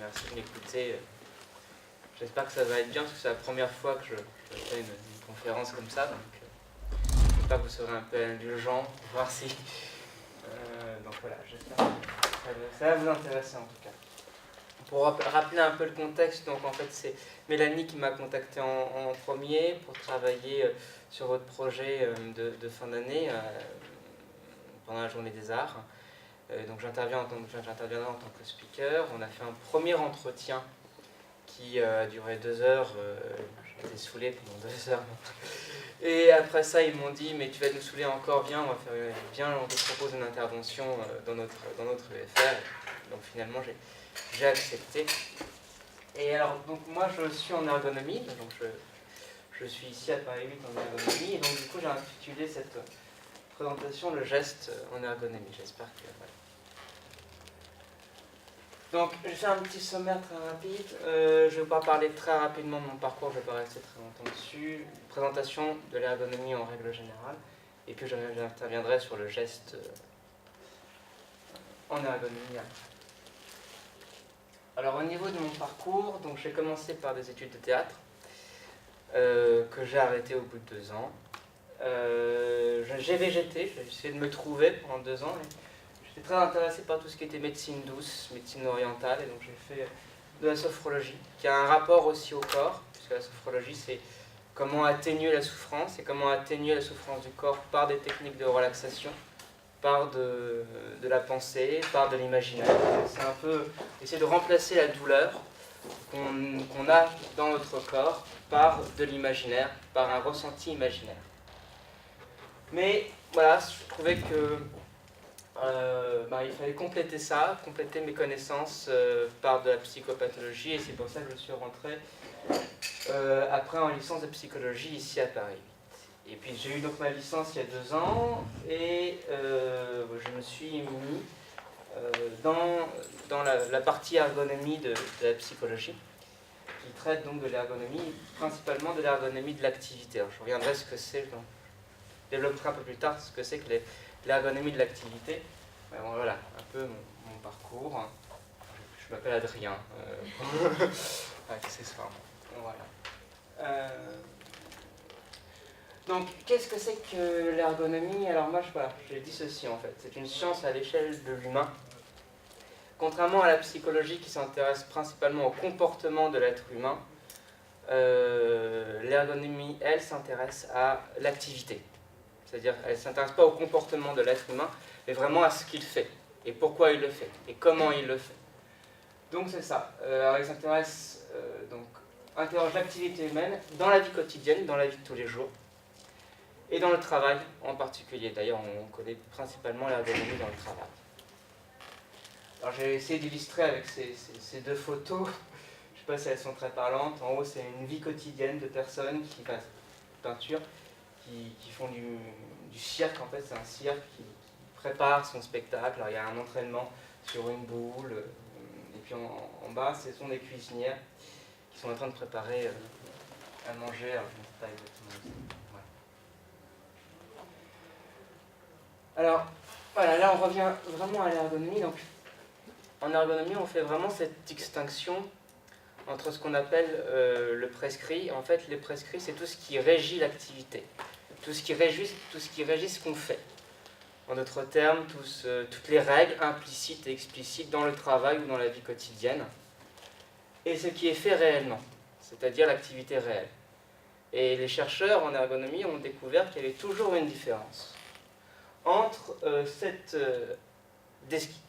merci de m'écouter. J'espère que ça va être bien, parce que c'est la première fois que je fais une conférence comme ça, donc j'espère que vous serez un peu indulgents, voir si... donc voilà, j'espère que ça va vous intéresser en tout cas. Pour rappeler un peu le contexte, donc en fait c'est Mélanie qui m'a contacté en premier pour travailler sur votre projet de fin d'année pendant la journée des arts. Donc j'interviendrai en tant que speaker. On a fait un premier entretien qui a duré 2 heures. J'étais saoulé pendant 2 heures. Et après ça, ils m'ont dit, mais tu vas nous saouler encore, viens, on te propose une intervention dans notre UFR. Donc finalement, j'ai accepté. Et alors, donc moi, je suis en ergonomie, donc je suis ici à Paris 8 en ergonomie, et donc du coup, j'ai intitulé cette présentation le geste en ergonomie. J'espère que... Voilà. Donc, je vais faire un petit sommaire très rapide. Je ne vais pas parler très rapidement de mon parcours, je ne vais pas rester très longtemps dessus. Présentation de l'ergonomie en règle générale. Et puis, j'interviendrai sur le geste en ergonomie. Alors, au niveau de mon parcours, donc j'ai commencé par des études de théâtre que j'ai arrêtées au bout de 2 ans. J'ai végété, j'ai essayé de me trouver pendant 2 ans. J'étais très intéressé par tout ce qui était médecine douce, médecine orientale, et donc j'ai fait de la sophrologie, qui a un rapport aussi au corps, puisque la sophrologie c'est comment atténuer la souffrance, et comment atténuer la souffrance du corps par des techniques de relaxation, par de la pensée, par de l'imaginaire. C'est un peu essayer de remplacer la douleur qu'on a dans notre corps par de l'imaginaire, par un ressenti imaginaire. Mais voilà, je trouvais que il fallait compléter ça, compléter mes connaissances par de la psychopathologie, et c'est pour ça que je suis rentré après en licence de psychologie ici à Paris. Et puis j'ai eu donc ma licence il y a 2 ans, et je me suis mis dans la partie ergonomie de la psychologie, qui traite donc de l'ergonomie, principalement de l'ergonomie de l'activité. Alors je reviendrai ce que c'est, je développerai un peu plus tard ce que c'est que l'ergonomie de l'activité. Bon, voilà, un peu mon parcours. Je m'appelle Adrien, accessoirement. Voilà. Donc, qu'est-ce que c'est que l'ergonomie? Alors moi, j'ai dit ceci en fait. C'est une science à l'échelle de l'humain. Contrairement à la psychologie qui s'intéresse principalement au comportement de l'être humain, l'ergonomie, elle, s'intéresse à l'activité. C'est-à-dire, elle ne s'intéresse pas au comportement de l'être humain, mais vraiment à ce qu'il fait, et pourquoi il le fait, et comment il le fait. Donc c'est ça. Alors, elle s'intéresse, interroge l'activité humaine dans la vie quotidienne, dans la vie de tous les jours, et dans le travail en particulier. D'ailleurs, on connaît principalement l'ergonomie dans le travail. Alors j'ai essayé d'illustrer avec ces 2 photos. Je ne sais pas si elles sont très parlantes. En haut, c'est une vie quotidienne de personnes qui passent peinture, qui font du cirque. En fait, c'est un cirque qui prépare son spectacle. Alors, il y a un entraînement sur une boule. Et puis en bas, ce sont des cuisinières qui sont en train de préparer à manger. Alors, je ne sais pas exactement. Voilà. Alors, voilà, là, on revient vraiment à l'ergonomie. Donc, en ergonomie, on fait vraiment cette distinction entre ce qu'on appelle le prescrit. En fait, le prescrit, c'est tout ce qui régit l'activité, tout ce qui régit ce qu'on fait. En d'autres termes, toutes les règles implicites et explicites dans le travail ou dans la vie quotidienne, et ce qui est fait réellement, c'est-à-dire l'activité réelle. Et les chercheurs en ergonomie ont découvert qu'il y avait toujours une différence entre cette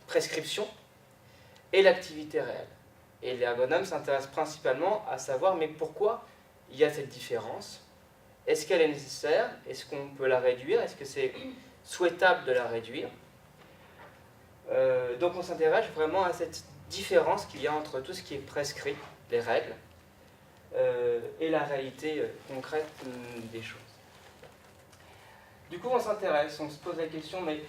prescription et l'activité réelle. Et l'ergonome s'intéresse principalement à savoir, mais pourquoi il y a cette différence? Est-ce qu'elle est nécessaire? Est-ce qu'on peut la réduire? Est-ce que c'est souhaitable de la réduire? Donc on s'intéresse vraiment à cette différence qu'il y a entre tout ce qui est prescrit, les règles, et la réalité concrète des choses. Du coup on s'intéresse, on se pose la question, mais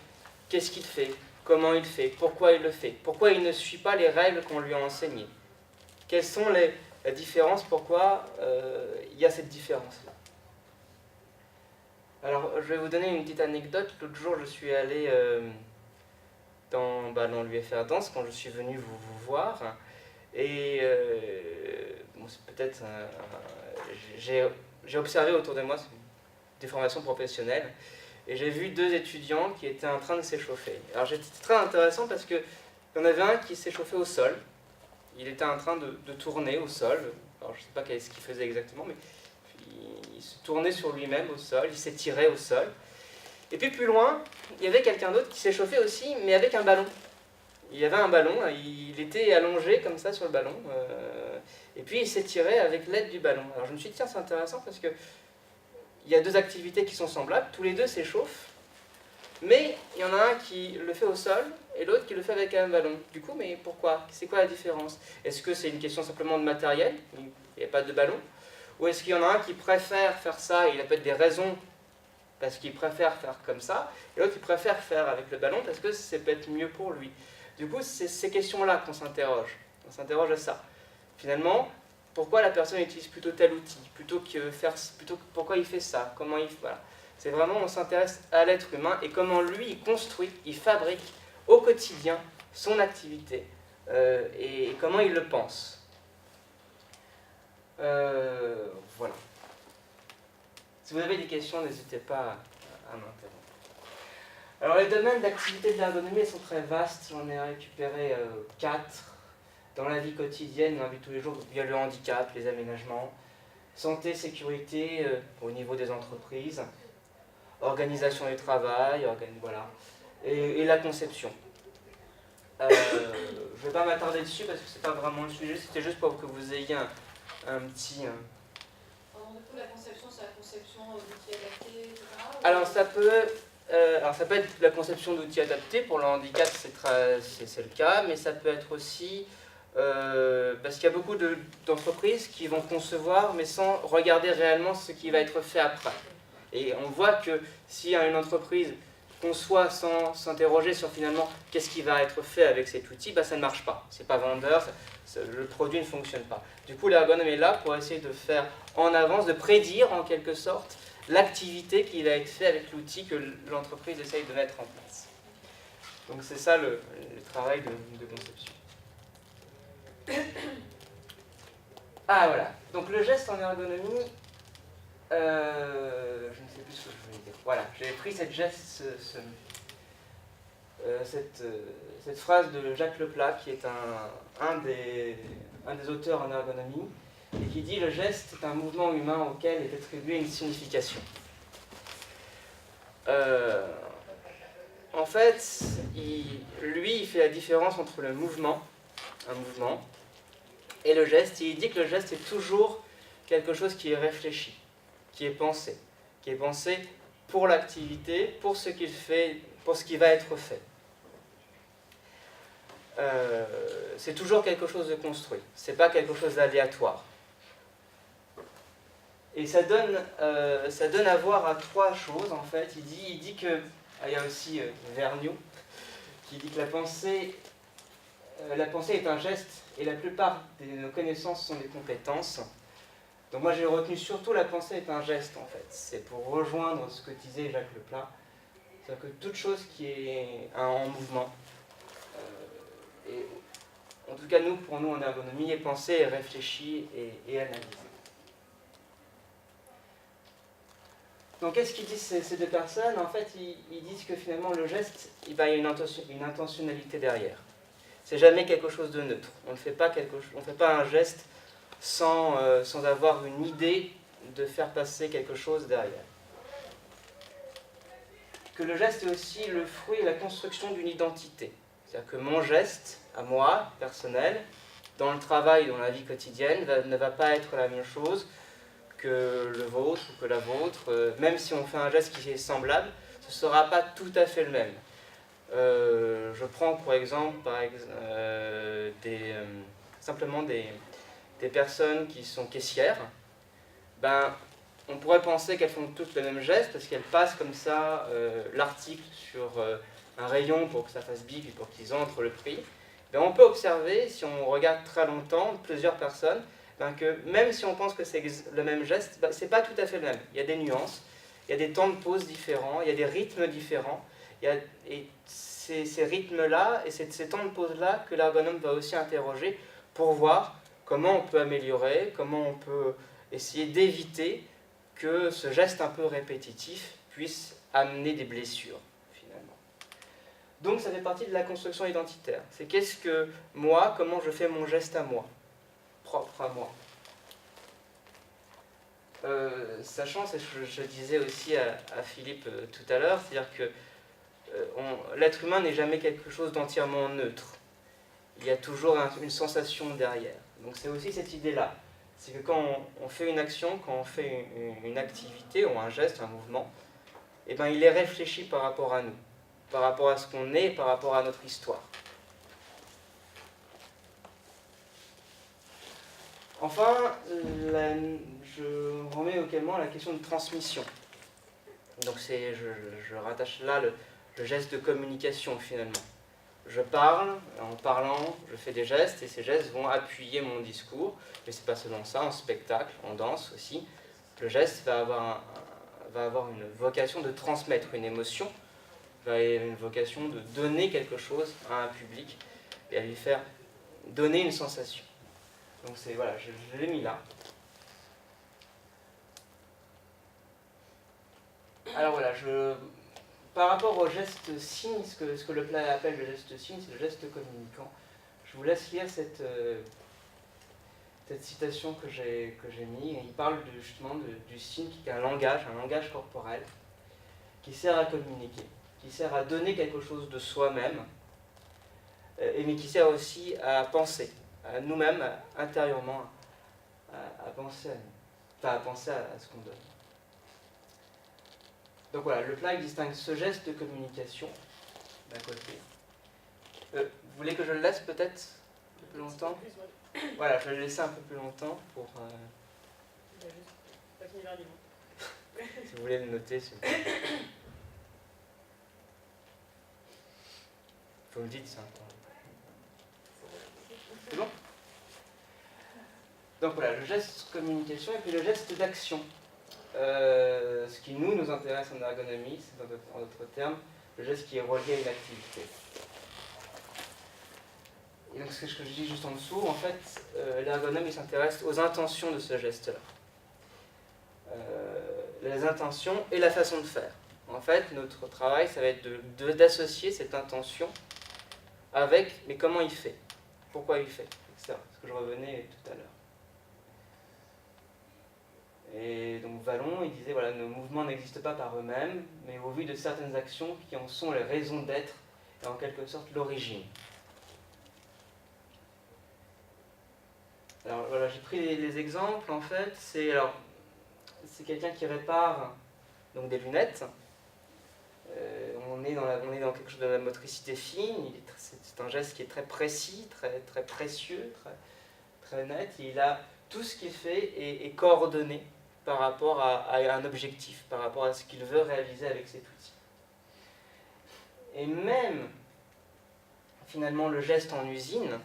qu'est-ce qu'il fait? Comment il fait? Pourquoi il le fait? Pourquoi il ne suit pas les règles qu'on lui a enseignées? Quelles sont les différences? Pourquoi il y a cette différence-là? Alors, je vais vous donner une petite anecdote. L'autre jour, je suis allé dans l'UFR Danse, quand je suis venu vous voir. Et bon, c'est peut-être j'ai observé autour de moi, c'est des formations professionnelles, et j'ai vu 2 étudiants qui étaient en train de s'échauffer. Alors c'était très intéressant parce qu'il y en avait un qui s'échauffait au sol. Il était en train de tourner au sol. Alors je ne sais pas ce qu'il faisait exactement, mais il se tournait sur lui-même au sol, il s'étirait au sol. Et puis plus loin, il y avait quelqu'un d'autre qui s'échauffait aussi, mais avec un ballon. Il y avait un ballon, il était allongé comme ça sur le ballon, et puis il s'étirait avec l'aide du ballon. Alors je me suis dit, tiens, c'est intéressant parce que il y a 2 activités qui sont semblables, tous les 2 s'échauffent, mais il y en a un qui le fait au sol et l'autre qui le fait avec un ballon. Du coup, mais pourquoi? C'est quoi la différence? Est-ce que c'est une question simplement de matériel, il n'y a pas de ballon? Ou est-ce qu'il y en a un qui préfère faire ça, et il a peut-être des raisons parce qu'il préfère faire comme ça, et l'autre qui préfère faire avec le ballon parce que c'est peut-être mieux pour lui? Du coup, c'est ces questions-là qu'on s'interroge. On s'interroge à ça. Finalement, pourquoi la personne utilise plutôt tel outil, pourquoi il fait ça, comment il... Voilà. C'est vraiment, on s'intéresse à l'être humain et comment lui, il construit, il fabrique au quotidien son activité et comment il le pense. Voilà. Si vous avez des questions, n'hésitez pas à m'interrompre. Alors les domaines d'activité de l'ergonomie sont très vastes, j'en ai récupéré 4. Dans la vie quotidienne, dans la vie de tous les jours, il y a le handicap, les aménagements, santé, sécurité au niveau des entreprises, organisation du travail, voilà, et la conception. Je ne vais pas m'attarder dessus parce que ce n'est pas vraiment le sujet, c'était juste pour que vous ayez un petit... Du coup, la conception, c'est la conception d'outils adaptés, etc. Alors ça peut être la conception d'outils adaptés, pour le handicap c'est le cas, mais ça peut être aussi, parce qu'il y a beaucoup d'entreprises qui vont concevoir, mais sans regarder réellement ce qui va être fait après. Et on voit que si une entreprise conçoit sans s'interroger sur finalement qu'est-ce qui va être fait avec cet outil, ça ne marche pas. C'est pas vendeur, le produit ne fonctionne pas. Du coup, l'ergonomie est là pour essayer de faire en avance, de prédire en quelque sorte l'activité qui va être faite avec l'outil que l'entreprise essaye de mettre en place. Donc c'est ça le travail de conception. Ah voilà, donc le geste en ergonomie, je ne sais plus ce que je voulais dire. Voilà, j'ai pris cette phrase de Jacques Leplat, qui est un des auteurs en ergonomie, et qui dit « Le geste est un mouvement humain auquel est attribuée une signification ». En fait, il fait la différence entre le mouvement, un mouvement, et le geste. Il dit que le geste est toujours quelque chose qui est réfléchi, qui est pensé pour l'activité, pour ce qu'il fait, pour ce qui va être fait. C'est toujours quelque chose de construit, c'est pas quelque chose d'aléatoire. Et ça donne à voir à 3 choses en fait. Il dit que, il y a aussi Vergniaud qui dit que la pensée est un geste et la plupart de nos connaissances sont des compétences. Donc moi j'ai retenu surtout la pensée est un geste en fait. C'est pour rejoindre ce que disait Jacques Leplat. C'est-à-dire que toute chose qui est en mouvement, et en tout cas pour nous en ergonomie, est pensée, est réfléchie et analysée. Donc qu'est-ce qu'ils disent ces 2 personnes? En fait, ils disent que finalement le geste, il y a une intentionnalité derrière. C'est jamais quelque chose de neutre. On ne fait pas un geste sans avoir une idée de faire passer quelque chose derrière. Que le geste est aussi le fruit et la construction d'une identité. C'est-à-dire que mon geste, à moi, personnel, dans le travail, dans la vie quotidienne, ne va pas être la même chose que le vôtre ou que la vôtre. Même si on fait un geste qui est semblable, ce ne sera pas tout à fait le même. Je prends pour exemple, simplement des personnes qui sont caissières. On pourrait penser qu'elles font toutes le même geste parce qu'elles passent comme ça l'article sur un rayon pour que ça fasse bip et pour qu'ils entrent le prix. On peut observer, si on regarde très longtemps, plusieurs personnes, que même si on pense que c'est le même geste, c'est pas tout à fait le même. Il y a des nuances, il y a des temps de pause différents, il y a des rythmes différents. Et ces rythmes-là et ces temps de pause-là que l'ergonome va aussi interroger pour voir comment on peut améliorer, comment on peut essayer d'éviter que ce geste un peu répétitif puisse amener des blessures, finalement. Donc ça fait partie de la construction identitaire. C'est qu'est-ce que moi, comment je fais mon geste à moi, propre à moi. Sachant, c'est ce que je disais aussi à Philippe tout à l'heure, c'est-à-dire que l'être humain n'est jamais quelque chose d'entièrement neutre. Il y a toujours une sensation derrière. Donc c'est aussi cette idée-là. C'est que quand on fait une action, quand on fait une activité ou un geste, un mouvement, eh ben, il est réfléchi par rapport à nous, par rapport à ce qu'on est, par rapport à notre histoire. Enfin, je remets également la question de transmission. Donc je rattache là le geste de communication finalement. Je parle, en parlant, je fais des gestes et ces gestes vont appuyer mon discours. Mais c'est pas seulement ça, en spectacle, en danse aussi. Le geste va avoir une vocation de transmettre une émotion, va avoir une vocation de donner quelque chose à un public et à lui faire donner une sensation. Donc c'est voilà, je l'ai mis là. Alors voilà, par rapport au geste signe, ce que le plat appelle le geste signe, c'est le geste communicant. Je vous laisse lire cette citation que j'ai mise. Il parle justement du signe qui est un langage corporel, qui sert à communiquer, qui sert à donner quelque chose de soi-même, mais qui sert aussi à penser, à nous-mêmes, intérieurement, à penser à nous, enfin à penser à ce qu'on donne. Donc voilà, le plat il distingue ce geste de communication d'un côté. Vous voulez que je le laisse peut-être un peu plus longtemps ? Voilà, je vais le laisser un peu plus longtemps pour... Si vous voulez le noter, s'il vous plaît. Vous me dites ça. C'est bon ? Donc voilà, le geste de communication et puis le geste d'action. Ce qui nous intéresse en ergonomie, c'est en d'autres termes, le geste qui est relié à une activité. Et donc ce que je dis juste en dessous, en fait, l'ergonome il s'intéresse aux intentions de ce geste-là. Les intentions et la façon de faire. En fait, notre travail, ça va être d'associer cette intention avec, mais comment il fait, pourquoi il fait, etc. Ce que je revenais tout à l'heure. Et donc Vallon, il disait, voilà, nos mouvements n'existent pas par eux-mêmes, mais au vu de certaines actions qui en sont les raisons d'être et en quelque sorte l'origine. Alors voilà, j'ai pris les exemples, en fait, c'est quelqu'un qui répare donc, des lunettes. On est dans quelque chose de la motricité fine, c'est un geste qui est très précis, très, très précieux, très, très net, et tout ce qu'il fait est coordonné par rapport à un objectif, par rapport à ce qu'il veut réaliser avec cet outil. Et même, finalement, le geste en usine,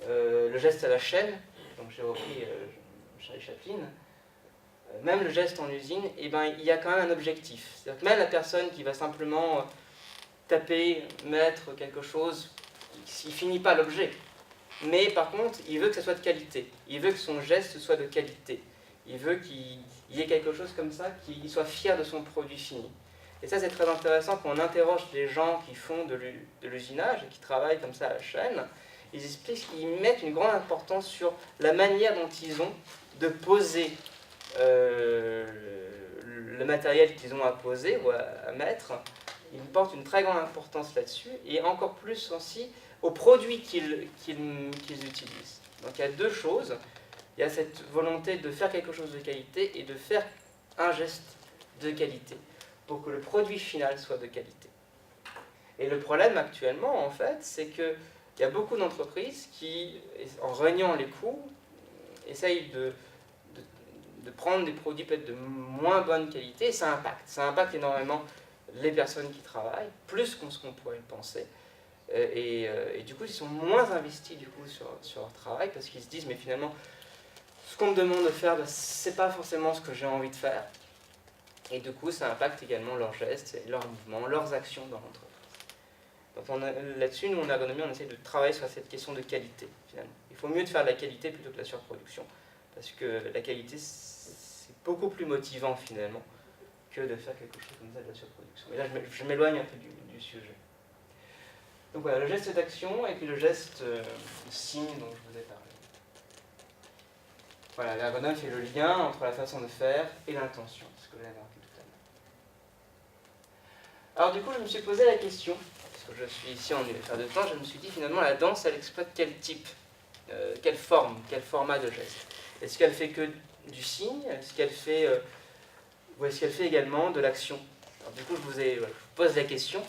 le geste à la chaîne, donc j'ai repris Charlie Chaplin, même le geste en usine, eh ben, il y a quand même un objectif. C'est-à-dire que même la personne qui va simplement taper, mettre quelque chose, il ne finit pas l'objet. Mais par contre, il veut que ça soit de qualité. Il veut que son geste soit de qualité. Il veut qu'il y ait quelque chose comme ça, qu'il soit fier de son produit fini. Et ça, c'est très intéressant quand on interroge les gens qui font de l'usinage et qui travaillent comme ça à la chaîne. Ils expliquent qu'ils mettent une grande importance sur la manière dont ils ont de poser le matériel qu'ils ont à poser ou à mettre. Ils portent une très grande importance là-dessus et encore plus aussi aux produits qu'ils utilisent. Donc il y a deux choses. Il y a cette volonté de faire quelque chose de qualité et de faire un geste de qualité pour que le produit final soit de qualité. Et le problème actuellement, en fait, c'est qu'il y a beaucoup d'entreprises qui, en régnant les coûts, essayent de prendre des produits peut-être de moins bonne qualité et ça impacte énormément les personnes qui travaillent, plus que ce qu'on pourrait le penser. Et du coup, ils sont moins investis du coup, sur leur travail parce qu'ils se disent, mais finalement, ce qu'on me demande de faire, c'est pas forcément ce que j'ai envie de faire. Et du coup, ça impacte également leurs gestes, leurs mouvements, leurs actions dans l'entreprise. Donc là-dessus, nous, en ergonomie, on essaie de travailler sur cette question de qualité, finalement. Il faut mieux de faire de la qualité plutôt que de la surproduction, parce que la qualité, c'est beaucoup plus motivant, finalement, que de faire quelque chose comme ça de la surproduction. Et là, je m'éloigne un peu du sujet. Donc voilà, le geste d'action et puis le geste signe dont je vous ai parlé. Voilà, l'ergonome fait le lien entre la façon de faire et l'intention, ce que j'avais marqué tout à l'heure. Alors du coup, je me suis posé la question, parce que je suis ici en UFR de temps, je me suis dit finalement la danse, elle exploite quel type, quelle forme, quel format de geste. Est-ce qu'elle fait que du signe? Est-ce qu'elle fait, ou est-ce qu'elle fait également de l'action? Alors du coup, je vous pose la question.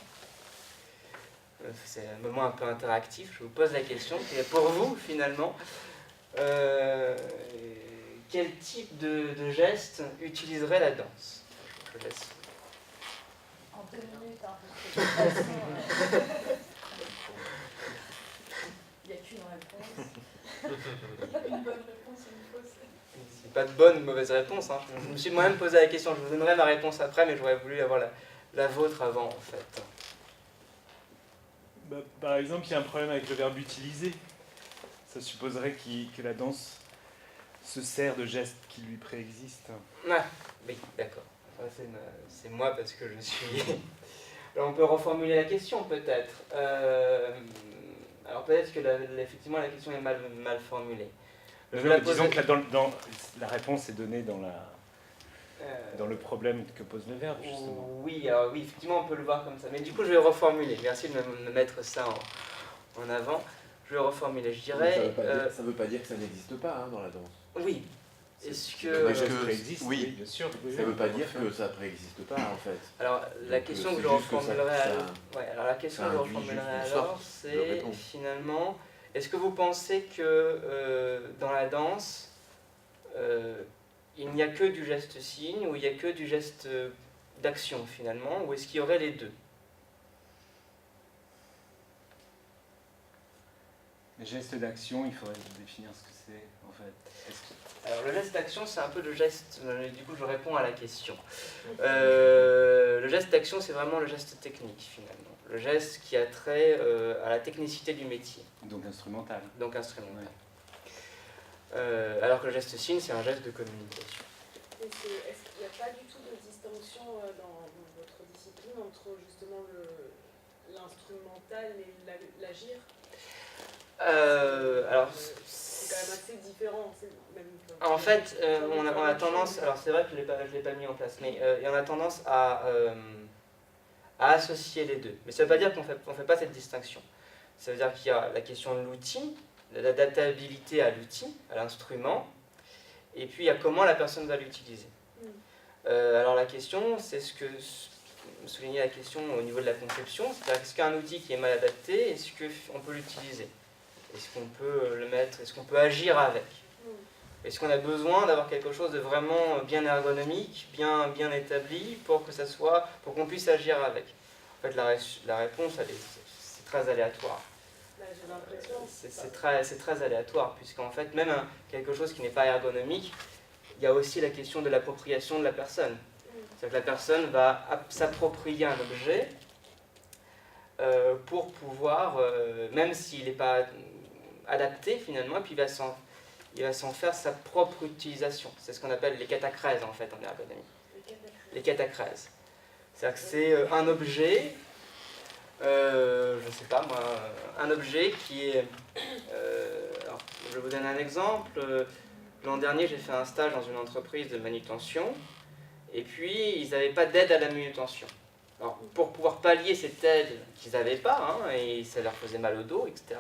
C'est un moment un peu interactif, je vous pose la question. Et pour vous, finalement, quel type de geste utiliserait la danse? Je laisse. En 2 minutes, hein, parce que de toute façon, il n'y a qu'une réponse. Une bonne réponse et une fausse. Il n'y a pas de bonne ou mauvaise réponse. Hein. Je me suis moi-même posé la question. Je vous donnerai ma réponse après, mais j'aurais voulu avoir la vôtre avant, en fait. Bah, par exemple, il y a un problème avec le verbe utiliser. Ça supposerait que la danse se sert de gestes qui lui préexistent. Ah, oui, d'accord. Ça, c'est moi parce que je suis... Alors, on peut reformuler la question, peut-être. Alors, peut-être que effectivement, la question est mal formulée. Disons que la réponse est donnée dans le problème que pose le verbe, justement. Oui, alors, oui, effectivement, on peut le voir comme ça. Mais du coup, je vais reformuler. Merci de me mettre ça en avant. Je vais reformuler. Je dirais... Ça ne veut pas dire que ça n'existe pas hein, dans la danse. Oui. Est-ce que... Ça préexiste, oui, bien sûr. Ça ne veut pas dire que ça préexiste pas, en fait. Alors, la question que je reformulerai alors, c'est finalement, est-ce que vous pensez que dans la danse, il n'y a que du geste signe, ou il n'y a que du geste d'action, finalement, ou est-ce qu'il y aurait les deux? Les gestes d'action, il faudrait définir ce que c'est, en fait. Alors, le geste d'action, c'est un peu le geste... Du coup, je réponds à la question. Le geste d'action, c'est vraiment le geste technique, finalement. Le geste qui a trait à la technicité du métier. Donc instrumental. Donc instrumental. Ouais. Alors que le geste signe, c'est un geste de communication. Est-ce qu'il n'y a pas du tout de distinction dans votre discipline entre justement l'instrumental et l'agir? Alors, c'est quand même assez différent. En fait, on a tendance, alors c'est vrai que je ne l'ai pas mis en place, mais on a tendance à associer les deux. Mais ça ne veut pas dire qu'on ne fait pas cette distinction. Ça veut dire qu'il y a la question de l'outil, l'adaptabilité à l'outil, à l'instrument, et puis il y a comment la personne va l'utiliser. Alors la question, c'est ce que souligner la question au niveau de la conception, c'est-à-dire est-ce qu'un outil qui est mal adapté, est-ce qu'on peut l'utiliser? Est-ce qu'on peut le mettre? Est-ce qu'on peut agir avec? Est-ce qu'on a besoin d'avoir quelque chose de vraiment bien ergonomique, bien établi, pour qu'on puisse agir avec? En fait, la réponse, c'est très aléatoire. J'ai l'impression. C'est très aléatoire, puisqu'en fait, même quelque chose qui n'est pas ergonomique, il y a aussi la question de l'appropriation de la personne. C'est-à-dire que la personne va s'approprier un objet pour pouvoir, même s'il n'est pas adapté finalement, et puis il va s'en faire sa propre utilisation. C'est ce qu'on appelle les catachrèses en fait en ergonomie. Les catachrèses. C'est-à-dire que c'est un objet, je ne sais pas moi, un objet qui est... alors, je vous donne un exemple. L'an dernier, j'ai fait un stage dans une entreprise de manutention, et puis ils n'avaient pas d'aide à la manutention. Alors, pour pouvoir pallier cette aide qu'ils n'avaient pas, hein, et ça leur faisait mal au dos, etc.,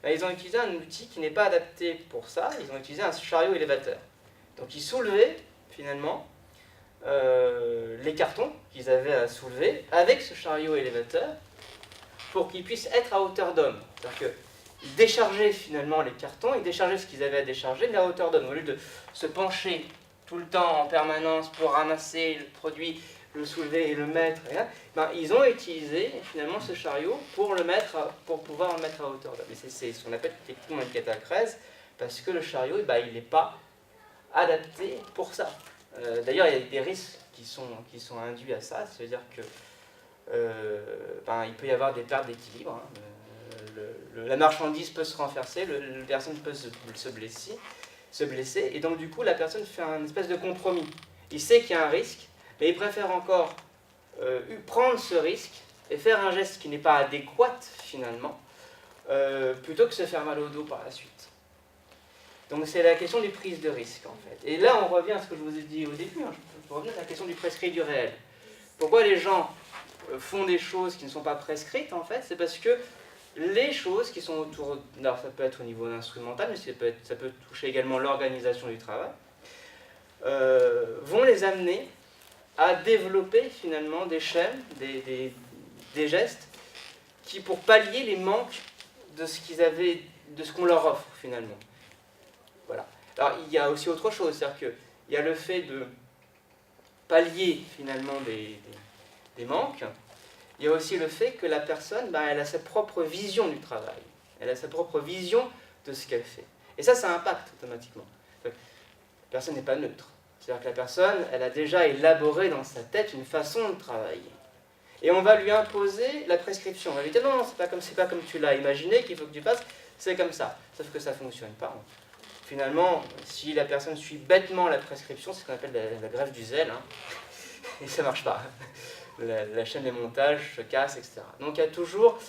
ben, ils ont utilisé un outil qui n'est pas adapté pour ça, ils ont utilisé un chariot élévateur. Donc ils soulevaient, finalement, les cartons qu'ils avaient à soulever avec ce chariot élévateur pour qu'ils puissent être à hauteur d'homme. C'est-à-dire qu'ils déchargeaient finalement les cartons, ils déchargeaient ce qu'ils avaient à décharger, mais à hauteur d'homme. Au lieu de se pencher tout le temps en permanence pour ramasser le produit, le soulever et le mettre, ben, ils ont utilisé finalement ce chariot pour pouvoir le mettre à hauteur d'homme. Et c'est ce qu'on appelle techniquement une catachrèse, parce que le chariot, ben, il n'est pas adapté pour ça. D'ailleurs, il y a des risques qui sont induits à ça, c'est-à-dire que il peut y avoir des pertes d'équilibre. Hein. La marchandise peut se renverser, la personne peut se blesser, et donc du coup la personne fait un espèce de compromis. Il sait qu'il y a un risque, mais il préfère encore prendre ce risque et faire un geste qui n'est pas adéquat finalement, plutôt que se faire mal au dos par la suite. Donc c'est la question des prises de risque en fait. Et là on revient à ce que je vous ai dit au début, hein. Je reviens à la question du prescrit du réel. Pourquoi les gens font des choses qui ne sont pas prescrites en fait? C'est parce que les choses qui sont autour, alors ça peut être au niveau instrumental, mais ça peut toucher également l'organisation du travail, vont les amener à développer finalement des schèmes, des gestes, qui pour pallier les manques de ce qu'ils avaient, de ce qu'on leur offre finalement. Voilà. Alors il y a aussi autre chose, c'est-à-dire qu'il y a le fait de pallier finalement des manques. Il y a aussi le fait que la personne, elle a sa propre vision du travail. Elle a sa propre vision de ce qu'elle fait. Et ça impacte automatiquement. La personne n'est pas neutre. C'est-à-dire que la personne, elle a déjà élaboré dans sa tête une façon de travailler. Et on va lui imposer la prescription. On va lui dire non, c'est pas comme tu l'as imaginé qu'il faut que tu fasses, c'est comme ça. Sauf que ça ne fonctionne pas. Finalement, si la personne suit bêtement la prescription, c'est ce qu'on appelle la grève du zèle. Hein. Et ça ne marche pas. La chaîne des montages se casse, etc. Donc il y a toujours,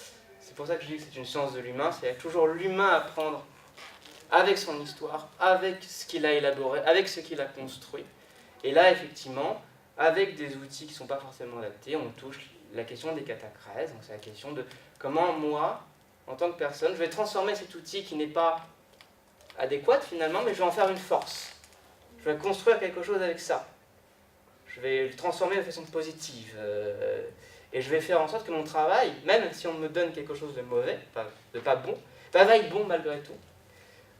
c'est pour ça que je dis que c'est une science de l'humain, il y a toujours l'humain à prendre avec son histoire, avec ce qu'il a élaboré, avec ce qu'il a construit. Et là, effectivement, avec des outils qui ne sont pas forcément adaptés, on touche la question des catachrèses, donc c'est la question de comment moi, en tant que personne, je vais transformer cet outil qui n'est pas adéquat finalement, mais je vais en faire une force. Je vais construire quelque chose avec ça. Je vais le transformer de façon positive. Et je vais faire en sorte que mon travail, même si on me donne quelque chose de mauvais, de pas bon, va être bon malgré tout.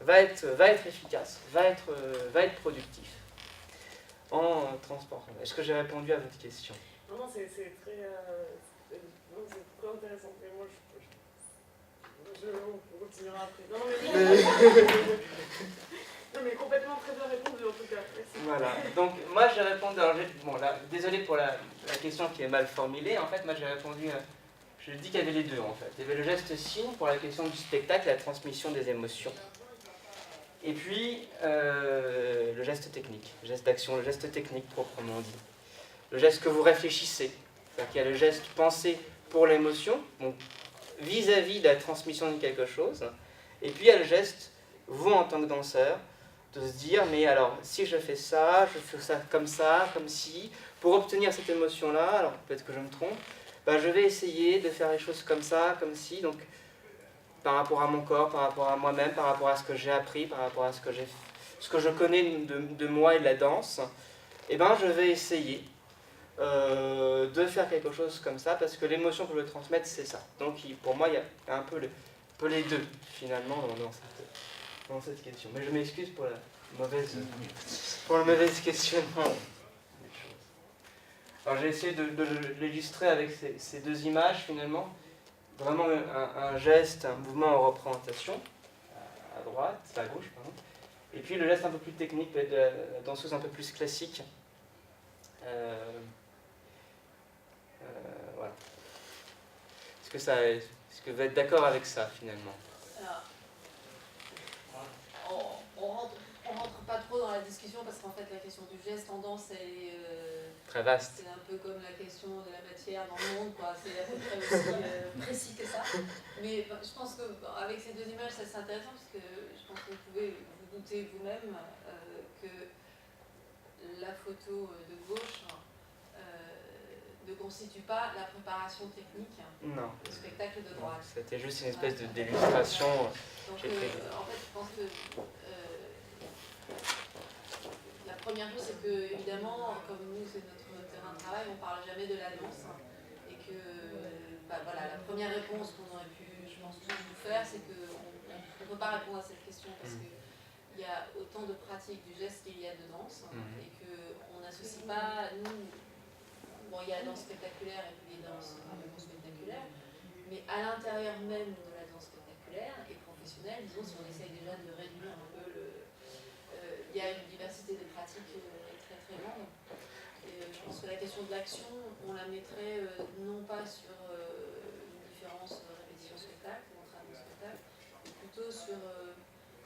Va être efficace, va être productif. En transport. Est-ce que j'ai répondu à votre question? Non, c'est très intéressant. Mais moi, on continuera après. Non, mais complètement très bien répondu en tout cas. Merci. Voilà. Donc, moi, j'ai répondu. Alors, désolé pour la question qui est mal formulée. En fait, moi, j'ai répondu. Je dis qu'il y avait les deux, en fait. Il y avait le geste signe pour la question du spectacle, la transmission des émotions. Et puis, le geste technique, le geste d'action, le geste technique proprement dit. Le geste que vous réfléchissez. C'est-à-dire qu'il y a le geste pensé pour l'émotion, donc vis-à-vis de la transmission de quelque chose. Et puis, il y a le geste, vous en tant que danseur, de se dire, mais alors, si je fais ça comme ça, comme si, pour obtenir cette émotion-là, alors peut-être que je me trompe, je vais essayer de faire les choses comme ça, comme si, donc par rapport à mon corps, par rapport à moi-même, par rapport à ce que j'ai appris, par rapport à ce que je connais de moi et de la danse, je vais essayer de faire quelque chose comme ça, parce que l'émotion que je veux transmettre, c'est ça. Donc pour moi, il y a un peu les deux, finalement, dans cette question. Mais je m'excuse pour le mauvais questionnement des choses. Alors j'ai essayé de l'illustrer avec ces deux images, finalement. Vraiment un geste, un mouvement en représentation, à droite, à gauche, pardon. Et puis le geste un peu plus technique, peut être de la danseuse un peu plus classique. Voilà. Est-ce que vous êtes d'accord avec ça, finalement? Alors, on rentre pas trop dans la discussion parce qu'en fait la question du geste en danse elle est très vaste. C'est un peu comme la question de la matière dans le monde, quoi. C'est à peu près aussi précis que ça. Mais je pense qu'avec ces deux images, c'est intéressant parce que je pense que vous pouvez vous douter vous-même que la photo de gauche ne constitue pas la préparation technique du spectacle de droite. C'était juste une espèce d'illustration. Donc, en fait, je pense que la première chose, c'est que, évidemment, comme nous, c'est notre terrain de travail, on ne parle jamais de la danse. Et que, voilà, la première réponse qu'on aurait pu, je pense, tous vous faire, c'est qu'on ne peut pas répondre à cette question parce qu'il y a autant de pratiques du geste qu'il y a de danse et qu'on n'associe pas, nous, bon, il y a la danse spectaculaire et puis les danses spectaculaires, mais à l'intérieur même de la danse spectaculaire et professionnelle, disons, si on essaye déjà de réduire un peu il y a une diversité de pratiques très très grande. Et je pense que la question de l'action, on la mettrait non pas sur une différence répétition-spectacle, entraînement-spectacle, mais plutôt sur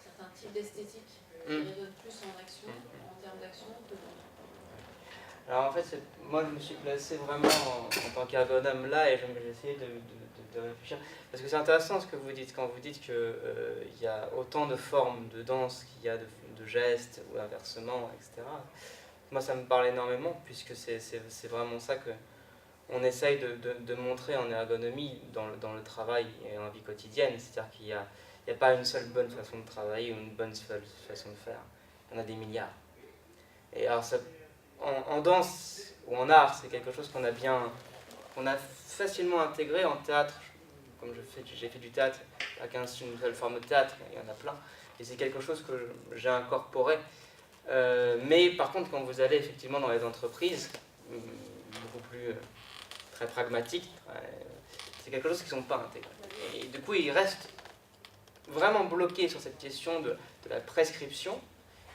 certains types d'esthétique qui résonnent plus en action, en termes d'action que d'autres. Alors en fait, moi je me suis placé vraiment en tant qu'ergonome là et j'ai essayé de réfléchir. Parce que c'est intéressant ce que vous dites, quand vous dites qu'il y a autant de formes de danse qu'il y a de gestes ou inversement, etc. Moi ça me parle énormément puisque c'est vraiment ça qu'on essaye de montrer en ergonomie dans le travail et en vie quotidienne. C'est-à-dire qu'il n'y a pas une seule bonne façon de travailler ou une bonne seule façon de faire. Il y en a des milliards. Et alors ça, en danse ou en art, c'est quelque chose qu'on a facilement intégré en théâtre. Comme j'ai fait du théâtre, avec une seule forme de théâtre, il y en a plein. Et c'est quelque chose que j'ai incorporé. Mais par contre, quand vous allez effectivement dans les entreprises, beaucoup plus très pragmatiques, c'est quelque chose qui ne sont pas intégrés. Et du coup, ils restent vraiment bloqués sur cette question de la prescription.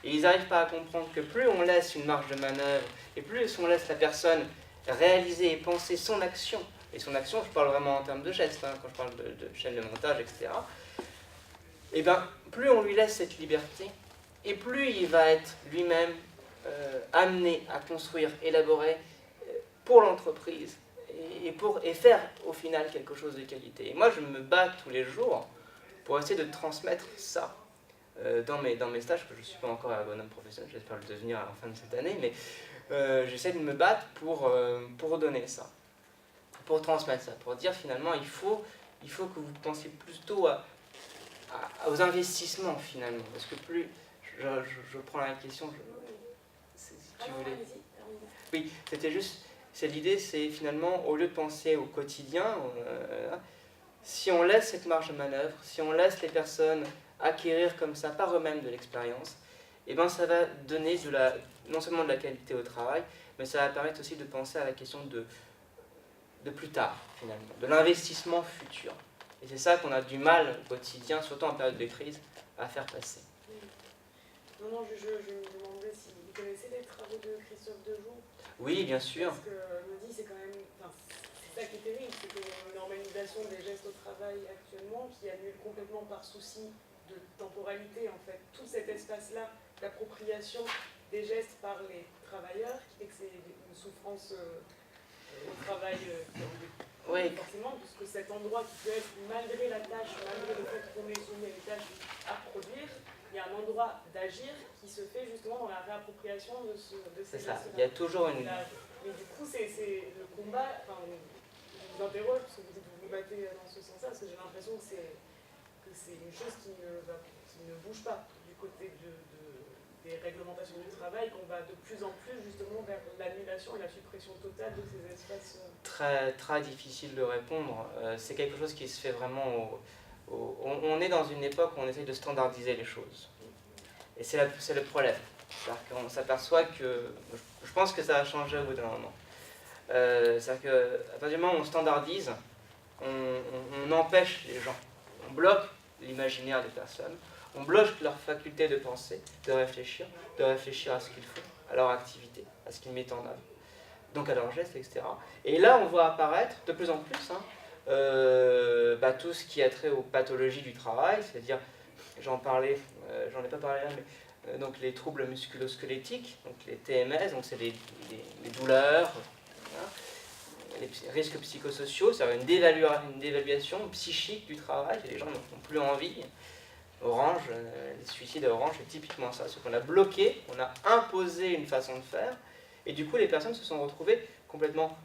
Et ils n'arrivent pas à comprendre que plus on laisse une marge de manœuvre, et plus on laisse la personne réaliser et penser son action, et son action, je parle vraiment en termes de gestes, hein, quand je parle de chaîne de montage, etc., et bien, plus on lui laisse cette liberté, et plus il va être lui-même amené à construire, élaborer pour l'entreprise, et faire au final quelque chose de qualité. Et moi, je me bats tous les jours pour essayer de transmettre ça. Dans mes stages, que je ne suis pas encore ergonome professionnel, j'espère le devenir à la fin de cette année, mais j'essaie de me battre pour donner ça, pour transmettre ça, pour dire finalement il faut que vous pensiez plutôt aux investissements finalement, parce que plus, je prends la question, si tu voulais... Oui, c'était juste, l'idée c'est finalement, au lieu de penser au quotidien, si on laisse cette marge de manœuvre, si on laisse les personnes acquérir comme ça par eux-mêmes de l'expérience, et ben ça va donner non seulement de la qualité au travail, mais ça va permettre aussi de penser à la question de plus tard, finalement, de l'investissement futur. Et c'est ça qu'on a du mal au quotidien, surtout en période de crise, à faire passer. Non, je me demandais si vous connaissez les travaux de Christophe Dejoux. Oui, bien sûr. Parce que je me dis, c'est quand même... c'est ça qui est terrible, c'est qu'on a une normalisation des gestes au travail actuellement qui annule complètement par souci de temporalité, en fait, tout cet espace-là d'appropriation des gestes par les travailleurs, qui fait que c'est une souffrance au travail oui. Forcément, puisque cet endroit qui peut être, malgré la tâche, malgré le fait qu'on est soumis à une tâche à produire, il y a un endroit d'agir qui se fait justement dans la réappropriation de ces gestes-là. Il y a toujours une... Mais du coup, c'est le combat, enfin, je vous interroge, parce que vous battez dans ce sens-là, parce que j'ai l'impression que c'est une chose qui ne bouge pas du côté des réglementations du travail, qu'on va de plus en plus justement vers l'annulation et la suppression totale de ces espaces. Très, très difficile de répondre. C'est quelque chose qui se fait vraiment on est dans une époque où on essaye de standardiser les choses. Et c'est le problème. C'est-à-dire qu'on s'aperçoit que... Je pense que ça va changer au bout d'un moment. C'est-à-dire qu'à partir du moment où on standardise, on empêche les gens. On bloque l'imaginaire des personnes. On bloque leur faculté de penser, de réfléchir à ce qu'ils font, à leur activité, à ce qu'ils mettent en œuvre, donc à leurs gestes, etc. Et là, on voit apparaître de plus en plus tout ce qui a trait aux pathologies du travail, c'est-à-dire, j'en ai pas parlé là, mais donc les troubles musculo-squelettiques, donc les TMS, donc c'est les douleurs, les risques psychosociaux, c'est-à-dire une dévaluation psychique du travail, les gens n'ont plus envie. Orange, les suicides à Orange, c'est typiquement ça, c'est qu'on a bloqué, on a imposé une façon de faire, et du coup les personnes se sont retrouvées complètement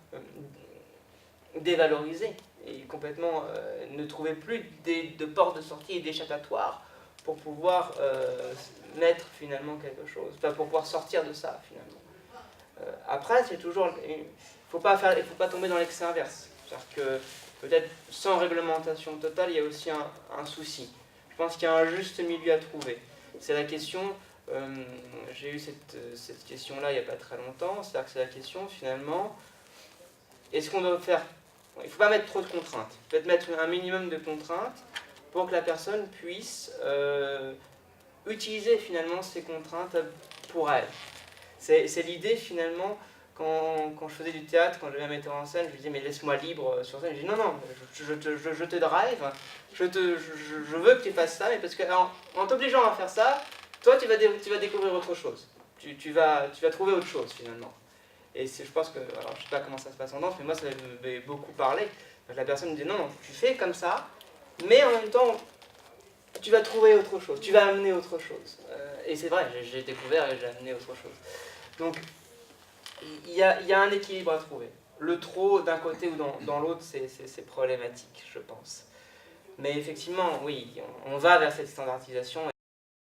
dévalorisées, et complètement ne trouvaient plus de portes de sortie et d'échappatoire pour pouvoir mettre finalement quelque chose, enfin, pour pouvoir sortir de ça finalement. Après, c'est toujours, il faut pas tomber dans l'excès inverse, c'est-à-dire que peut-être sans réglementation totale, il y a aussi un souci. Je pense qu'il y a un juste milieu à trouver. C'est la question, j'ai eu cette question-là il n'y a pas très longtemps, c'est-à-dire que c'est la question finalement, est-ce qu'on doit faire, il ne faut pas mettre trop de contraintes, peut-être mettre un minimum de contraintes pour que la personne puisse utiliser finalement ces contraintes pour elle. C'est l'idée finalement quand je faisais du théâtre, quand j'avais un metteur en scène, je lui disais mais laisse-moi libre sur scène. Je dis non, je te drive, je veux que tu fasses ça, mais parce que en t'obligeant à faire ça, toi tu vas découvrir autre chose. Tu vas trouver autre chose finalement. Et je pense que, alors je sais pas comment ça se passe en danse, mais moi ça m'avait beaucoup parlé. La personne me dit non, tu fais comme ça, mais en même temps tu vas trouver autre chose, tu vas amener autre chose. Et c'est vrai, j'ai découvert et j'ai amené autre chose. Donc il y a un équilibre à trouver. Le trop d'un côté ou dans l'autre, c'est problématique, je pense. Mais effectivement, oui, on va vers cette standardisation